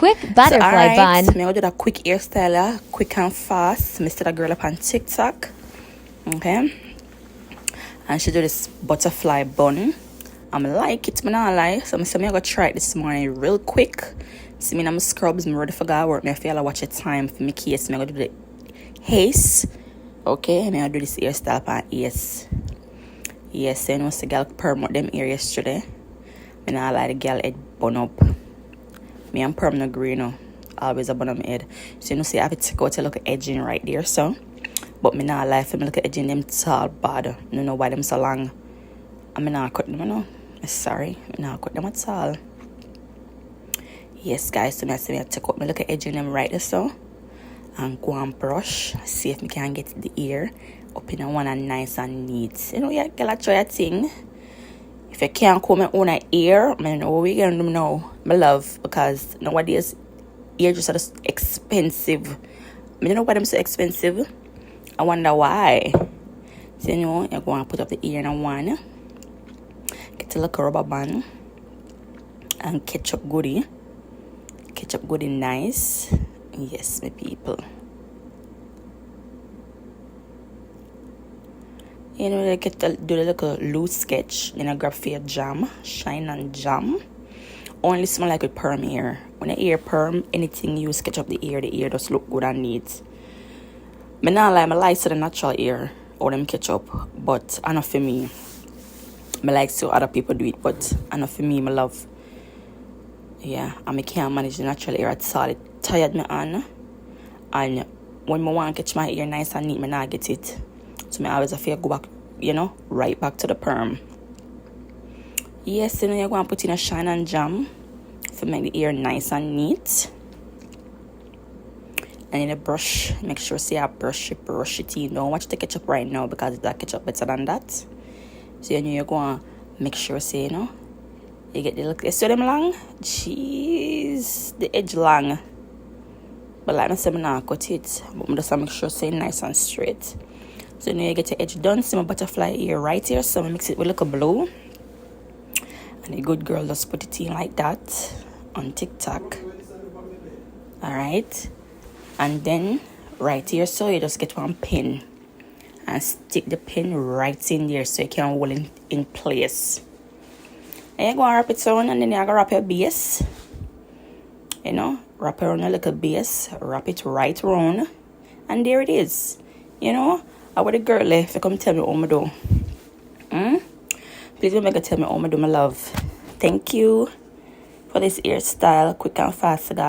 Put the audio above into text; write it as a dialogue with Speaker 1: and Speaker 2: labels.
Speaker 1: quick butterfly bun.
Speaker 2: I'm gonna do that quick hairstyle, quick and fast. I set a girl up on TikTok. Okay. And she do this butterfly bun. I'm like it, I'm not lie. So I'm gonna try it this morning real quick. See me, I'm scrubs, I'm ready for go work. I feel like watch a time for me case. I'm gonna do the haze. Okay, I'm gonna do this hairstyle on ears. Yes, I know the girl perm out them ear yesterday. I not like the girl head bun up. Me and perm no green no. Always a bun on my head. So you know, see I have to take out a little edging right there, so. But me not like for me look at edging them tall bad. I don't know why them so long. I mean not cut them, you know. Sorry, I not cut them at all. Yes, guys, so I say I take out me look at edging them right there, so. And go and brush. See if me can get the ear up in a one and nice and neat. You know, yeah, girl, I try a thing. If you can't comb my own ear, I know what we're gonna do now, my love, because nowadays ear just are just expensive. I don't know why them so expensive. I wonder why. So you know, you're going to put up the ear in one. Get a little rubber band and ketchup goodie. Ketchup goodie nice. Yes, my people. You know, they do the little loose sketch. Then I grab for your jam, shine and jam. Only smell like with perm ear. When the ear perm, anything you sketch up the ear just look good and neat. But not like I like to the natural ear or them ketchup, but enough for me. I like to other people do it, but enough for me, my love. Yeah, and I can't manage the natural ear at all. It tired me on. And when I want to catch my ear nice and neat, I not get it. So I always feel go back, you know, right back to the perm. Yes, you know, you're going to put in a shine and jam to make the ear nice and neat. And in a brush, make sure I brush it in. Don't watch the ketchup right now because that ketchup better than that. So you know you're going to make sure you know, you get the look. You see them long? Jeez, the edge long. But like I said, I'm not cut it. But I'm just make sure it's nice and straight. So now you get the edge done. See my butterfly ear right here. So I mix it with a little blue. And a good girl just put it in like that on TikTok. Alright. And then right here, so you just get one pin and stick the pin right in there so you can hold it in place. And you're going to wrap it on, and then you're going to wrap your base. You know, wrap around a little base, wrap it right around, and there it is. You know, I want a girl if you come tell me what I do. Please don't make her tell me what I do, my love. Thank you for this hairstyle, quick and fast, guys.